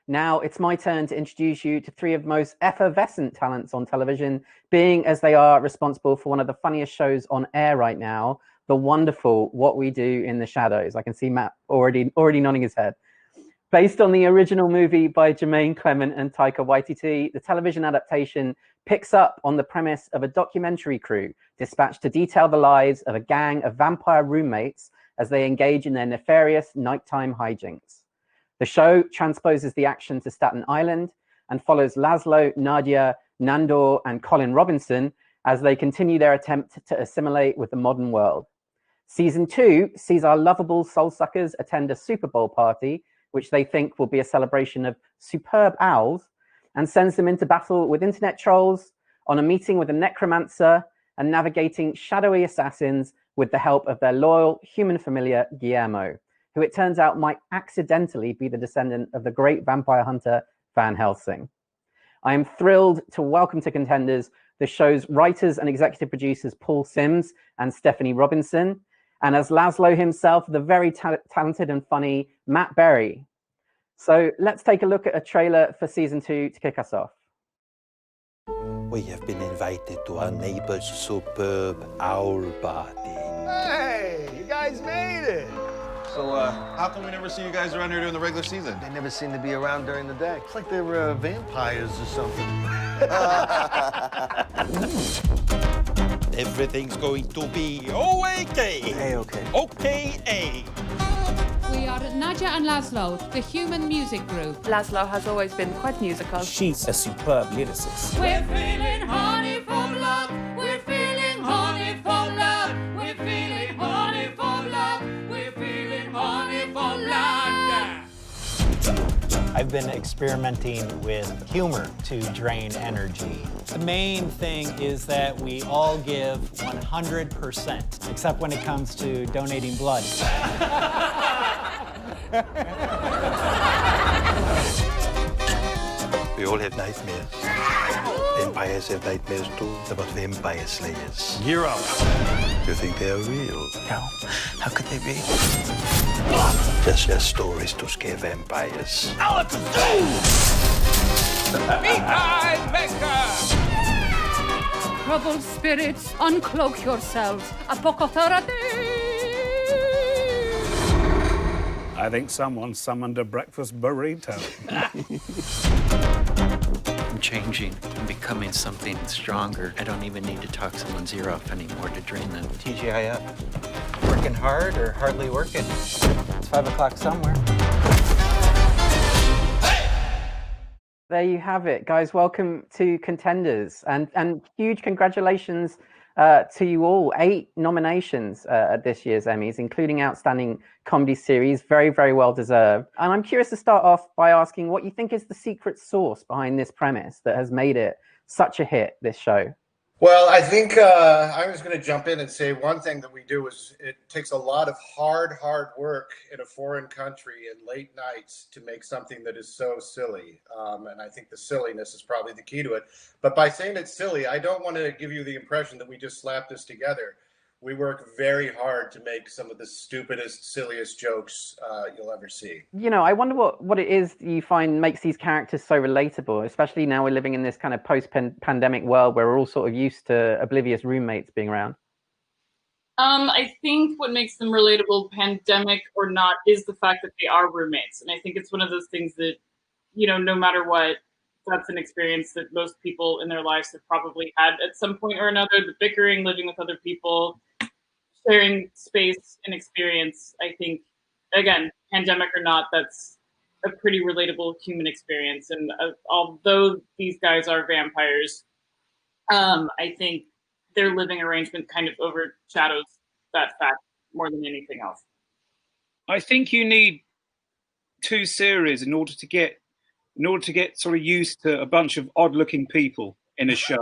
Now it's my turn to introduce you to three of the most effervescent talents on television, being as they are responsible for one of the funniest shows on air right now, the wonderful What We Do in the Shadows. I can see Matt already nodding his head. Based on the original movie by Jermaine Clement and Taika Waititi, the television adaptation picks up on the premise of a documentary crew dispatched to detail the lives of a gang of vampire roommates as they engage in their nefarious nighttime hijinks. The show transposes the action to Staten Island and follows Laszlo, Nadia, Nandor, and Colin Robinson as they continue their attempt to assimilate with the modern world. Season 2 sees our lovable soul suckers attend a Super Bowl party, which they think will be a celebration of superb owls, and sends them into battle with internet trolls, on a meeting with a necromancer, and navigating shadowy assassins with the help of their loyal human familiar Guillermo, who it turns out might accidentally be the descendant of the great vampire hunter Van Helsing. I am thrilled to welcome to Contenders the show's writers and executive producers Paul Simms and Stephanie Robinson, and as Laszlo himself, the very talented and funny Matt Berry. So let's take a look at a trailer for season 2 to kick us off. We have been invited to our neighbor's superb owl party. Hey, you guys made it. So, how come we never see you guys around here during the regular season? They never seem to be around during the day. It's like they're vampires or something. Everything's going to be okay. A-okay. Okay. We are Nadia and Laszlo, the human music group. Laszlo has always been quite musical. She's a superb lyricist. We're feeling honey for love. We're feeling honey for love. We're feeling honey for love. We're feeling honey for love. I've been experimenting with humor to drain energy. The main thing is that we all give 100%, except when it comes to donating blood. We all have nightmares. Vampires have nightmares too, about vampire slayers. Gear up. You think they're real? No, how could they be? Just stories to scare vampires. Troubled spirits, uncloak yourselves. Apocotherapy. I think someone summoned a breakfast burrito. I'm changing. I'm becoming something stronger. I don't even need to talk someone's ear off anymore to drain them. TGI up. Working hard or hardly working? It's 5 o'clock somewhere. There you have it, guys. Welcome to Contenders, and huge congratulations to you all. 8 nominations at this year's Emmys, including Outstanding Comedy Series. Very, very well deserved. And I'm curious to start off by asking what you think is the secret sauce behind this premise that has made it such a hit, this show. Well, I think I was going to jump in and say one thing that we do is it takes a lot of hard work in a foreign country and late nights to make something that is so silly. And I think the silliness is probably the key to it. But by saying it's silly, I don't want to give you the impression that we just slapped this together. We work very hard to make some of the stupidest, silliest jokes you'll ever see. You know, I wonder what it is you find makes these characters so relatable, especially now we're living in this kind of post-pandemic world where we're all sort of used to oblivious roommates being around. I think what makes them relatable, pandemic or not, is the fact that they are roommates. And I think it's one of those things that, you know, no matter what, that's an experience that most people in their lives have probably had at some point or another. The bickering, living with other people, sharing space and experience. I think, again, pandemic or not, that's a pretty relatable human experience. And although these guys are vampires, I think their living arrangement kind of overshadows that fact more than anything else. I think you need 2 series in order to get sort of used to a bunch of odd-looking people in a show.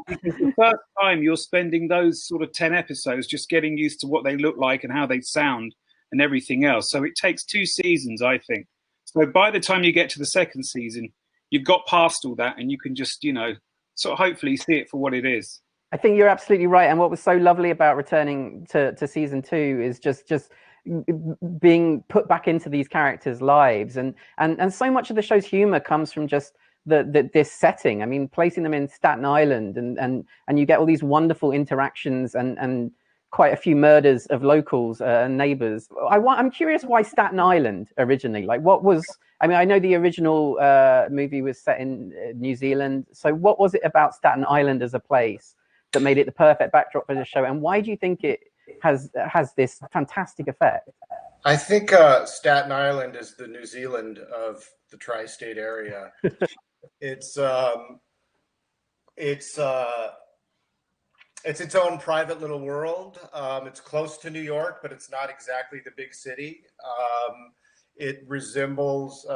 Because the first time you're spending those sort of 10 episodes just getting used to what they look like and how they sound and everything else. So it takes 2 seasons, I think. So by the time you get to the second season, you've got past all that and you can just, you know, sort of hopefully see it for what it is. I think you're absolutely right. And what was so lovely about returning to season 2 is just being put back into these characters' lives, and so much of the show's humor comes from just this setting. I mean, placing them in Staten Island, and you get all these wonderful interactions and quite a few murders of locals and neighbors. I'm curious why Staten Island originally. Like, what was? I mean, I know the original movie was set in New Zealand. So, what was it about Staten Island as a place that made it the perfect backdrop for the show? And why do you think it has this fantastic effect? I think Staten Island is the New Zealand of the tri-state area. It's its own private little world. It's close to New York, but it's not exactly the big city. It resembles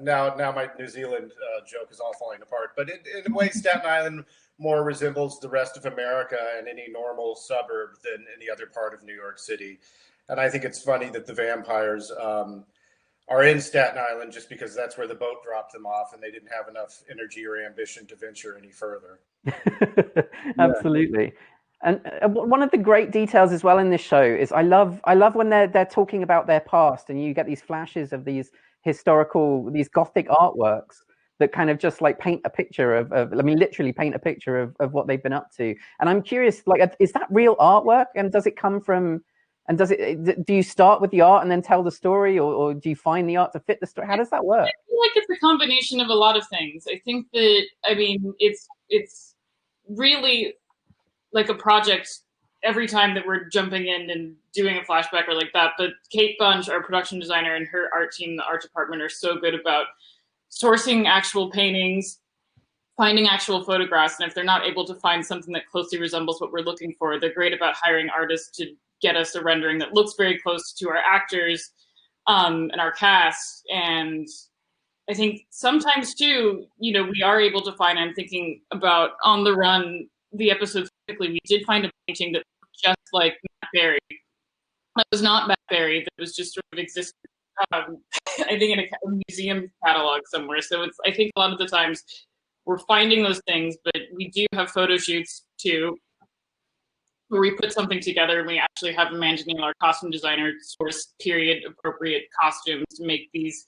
now my New Zealand joke is all falling apart, but in a way, Staten Island more resembles the rest of America and any normal suburb than any other part of New York City. And I think it's funny that the vampires are in Staten Island just because that's where the boat dropped them off, and they didn't have enough energy or ambition to venture any further. Absolutely. And one of the great details as well in this show is I love when they're talking about their past, and you get these flashes of these these Gothic artworks that kind of just like paint a picture of I mean, literally paint a picture of what they've been up to. And I'm curious, like, is that real artwork? And does it come from, and do you start with the art and then tell the story, or do you find the art to fit the story? How does that work? I feel like it's a combination of a lot of things. I think that, I mean, it's really like a project every time that we're jumping in and doing a flashback or like that. But Kate Bunch, our production designer, and her art team, the art department, are so good about sourcing actual paintings, finding actual photographs. And if they're not able to find something that closely resembles what we're looking for, they're great about hiring artists to get us a rendering that looks very close to our actors and our cast. And I think sometimes too, you know, we are able to find, I'm thinking about On the Run, the episode specifically, we did find a painting that looked just like Matt Berry. It was not Matt Berry, that was just sort of existed, I think, in a museum catalog somewhere. So it's, I think a lot of the times we're finding those things, but we do have photo shoots too, where we put something together and we actually have Emmanuel, our costume designer, source period appropriate costumes to make these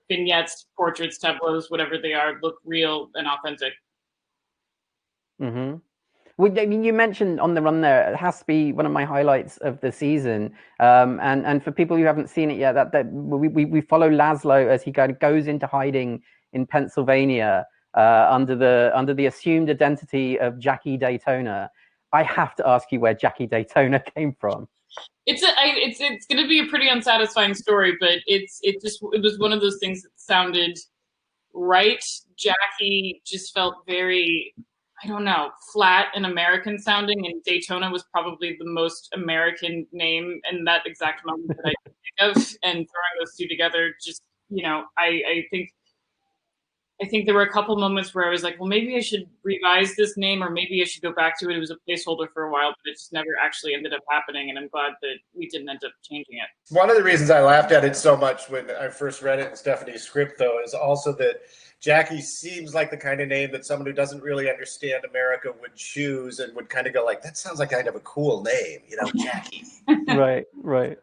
vignettes, portraits, tableaus, whatever they are, look real and authentic. Mm-hmm. Well, I mean, you mentioned On the Run there. It has to be one of my highlights of the season. And for people who haven't seen it yet, that we follow Laszlo as he kind of goes into hiding in Pennsylvania under the assumed identity of Jackie Daytona. I have to ask you where Jackie Daytona came from. It's going to be a pretty unsatisfying story, but it was one of those things that sounded right. Jackie just felt very, I don't know, flat and American sounding, and Daytona was probably the most American name in that exact moment that I could think of. And throwing those two together, just, you know, I think there were a couple moments where I was like, well, maybe I should revise this name, or maybe I should go back to it. It was a placeholder for a while, but it just never actually ended up happening. And I'm glad that we didn't end up changing it. One of the reasons I laughed at it so much when I first read it in Stephanie's script, though, is also that Jackie seems like the kind of name that someone who doesn't really understand America would choose and would kind of go like, that sounds like kind of a cool name, you know, Jackie. Right.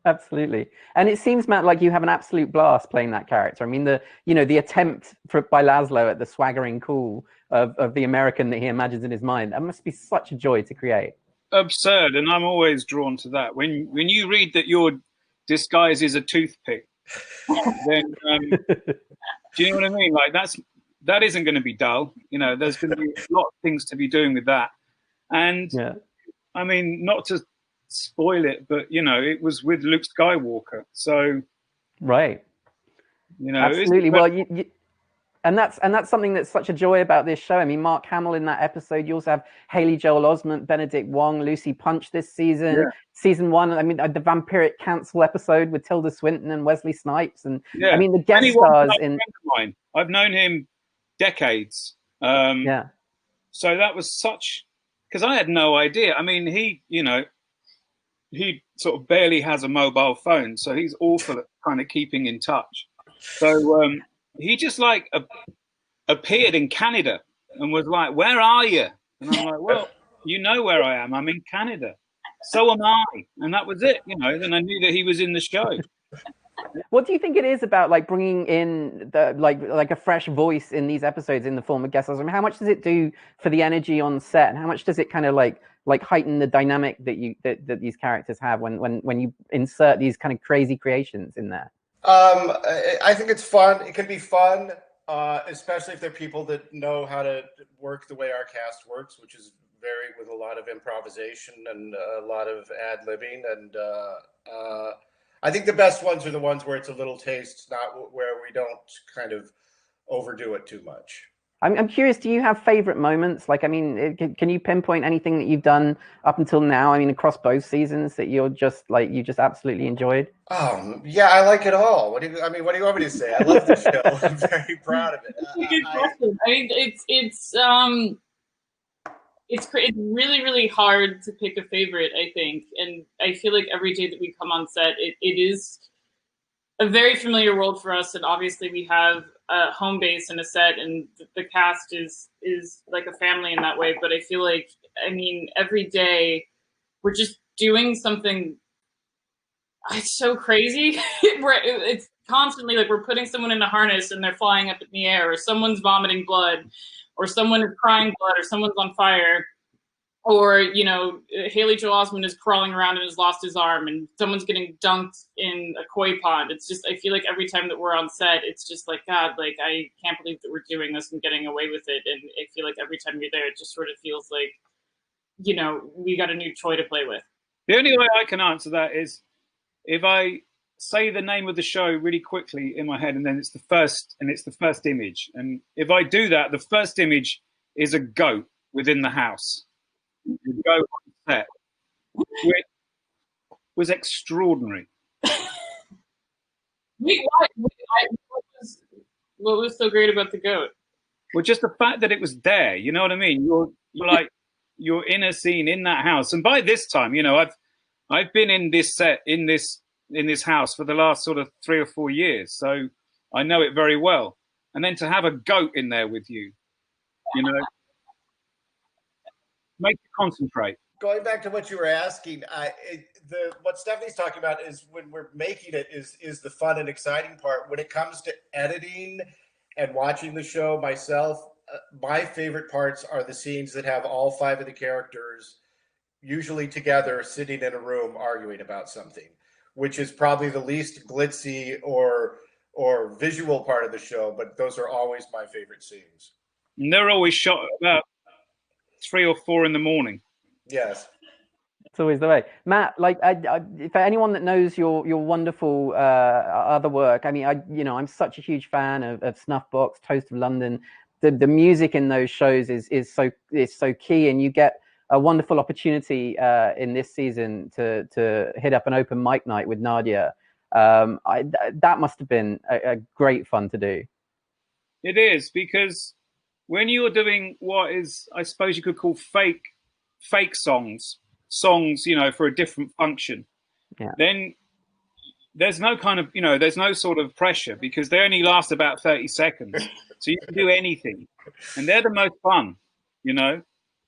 Absolutely. And it seems, Matt, like you have an absolute blast playing that character. I mean, the attempt by Laszlo at the swaggering cool of the American that he imagines in his mind, that must be such a joy to create. Absurd. And I'm always drawn to that. When you read that your disguise is a toothpick, then do you know what I mean? Like, that isn't going to be dull. You know, there's going to be a lot of things to be doing with that. And yeah. I mean, not to spoil it, but you know, it was with Luke Skywalker, so right, you know, absolutely. Well, and that's something that's such a joy about this show. I mean, Mark Hamill in that episode. You also have Haley Joel Osment, Benedict Wong, Lucy Punch this season. Yeah. Season 1. I mean, the Vampiric Council episode with Tilda Swinton and Wesley Snipes, and I mean the guest stars in. Mine. I've known him decades. Yeah. So that was such, because I had no idea. I mean, he sort of barely has a mobile phone, so he's awful at kind of keeping in touch. So he just like appeared in Canada and was like, "Where are you?" And I'm like, "Well, you know where I am. I'm in Canada." so am I. And that was it, you know, then I knew that he was in the show. What do you think it is about like bringing in the like a fresh voice in these episodes in the form of guest stars? I mean, how much does it do for the energy on set, and how much does it kind of like heighten the dynamic that these characters have when you insert these kind of crazy creations in there? I think it's fun. It can be fun, especially if they're people that know how to work the way our cast works, which is very with a lot of improvisation and a lot of ad-libbing. And I think the best ones are the ones where it's a little taste, not where we don't kind of overdo it too much. I'm curious, do you have favorite moments? Like, I mean, can you pinpoint anything that you've done up until now? I mean, across both seasons that you just absolutely enjoyed? Yeah, I like it all. What do you want me to say? I love the show. I'm very proud of it. I mean, it's really, really hard to pick a favorite, I think. And I feel like every day that we come on set, it is a very familiar world for us. And obviously we have a home base and a set, and the cast is like a family in that way. But I feel like, I mean, every day we're just doing something. It's so crazy. It's constantly like we're putting someone in a harness and they're flying up in the air, or someone's vomiting blood, or someone is crying blood, or someone's on fire, or, you know, Haley Joel Osment is crawling around and has lost his arm, and someone's getting dunked in a koi pond. It's just, I feel like every time that we're on set, it's just like, God, like, I can't believe that we're doing this and getting away with it. And I feel like every time you're there, it just sort of feels like, you know, we got a new toy to play with. The only way I can answer that is if I say the name of the show really quickly in my head, and then it's the first image. And if I do that, the first image is a goat within the house. The goat on set, which was extraordinary. What was so great about the goat? Well, just the fact that it was there. You know what I mean? You're in a scene in that house, and by this time, you know, I've been in this set in this house for the last sort of 3 or 4 years, so I know it very well. And then to have a goat in there with you, you know, make you concentrate. Going back to what you were asking, what Stephanie's talking about is when we're making it is the fun and exciting part. When it comes to editing and watching the show myself, my favorite parts are the scenes that have all 5 of the characters usually together sitting in a room arguing about something, which is probably the least glitzy or visual part of the show, but those are always my favorite scenes. And they're always shot about 3 or 4 in the morning. Yes. It's always the way. Matt, like, for anyone that knows your wonderful other work, I mean, I'm such a huge fan of Snuffbox, Toast of London. The music in those shows is so key, and you get a wonderful opportunity in this season to hit up an open mic night with Nadia. That must have been a great fun to do. It is, because when you're doing what is, I suppose you could call fake songs, you know, for a different function, then there's no kind of, you know, there's no sort of pressure, because they only last about 30 seconds. So you can do anything, and they're the most fun, you know,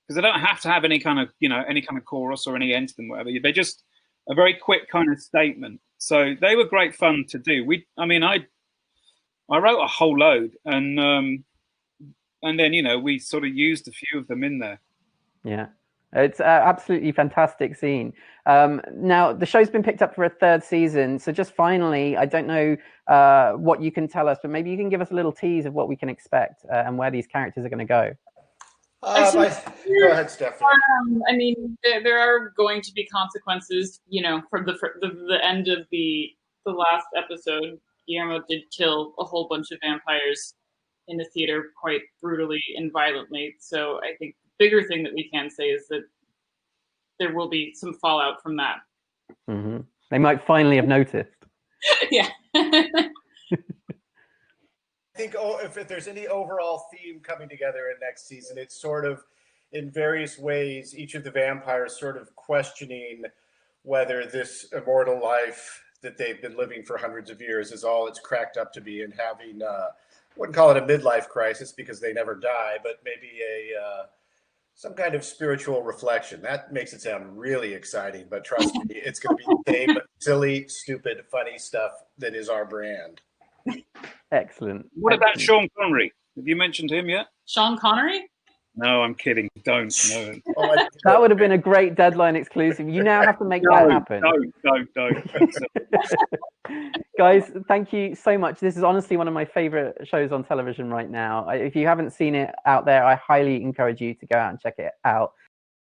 because they don't have to have any kind of, you know, any kind of chorus or any end to them, whatever. They're just a very quick kind of statement. So they were great fun to do. I wrote a whole load, and then, you know, we sort of used a few of them in there. Yeah. It's absolutely fantastic scene. Now, the show's been picked up for a 3rd season. So just finally, I don't know what you can tell us, but maybe you can give us a little tease of what we can expect and where these characters are going to go. Go ahead, Stephanie. I mean, there are going to be consequences, you know, from the end of the last episode. Guillermo did kill a whole bunch of vampires in the theater quite brutally and violently. So I think bigger thing that we can say is that there will be some fallout from that. Mm-hmm. They might finally have noticed. Yeah. I think if there's any overall theme coming together in next season, it's sort of in various ways, each of the vampires sort of questioning whether this immortal life that they've been living for hundreds of years is all it's cracked up to be, and having, wouldn't call it a midlife crisis because they never die, but maybe some kind of spiritual reflection. That makes it sound really exciting, but trust me, it's going to be the same silly, stupid, funny stuff that is our brand. Excellent. What about Sean Connery? Have you mentioned him yet? Sean Connery? No, I'm kidding. Don't. No. That would have been a great deadline exclusive. You now have to make that happen. Don't. Guys, thank you so much. This is honestly one of my favorite shows on television right now. If you haven't seen it out there, I highly encourage you to go out and check it out.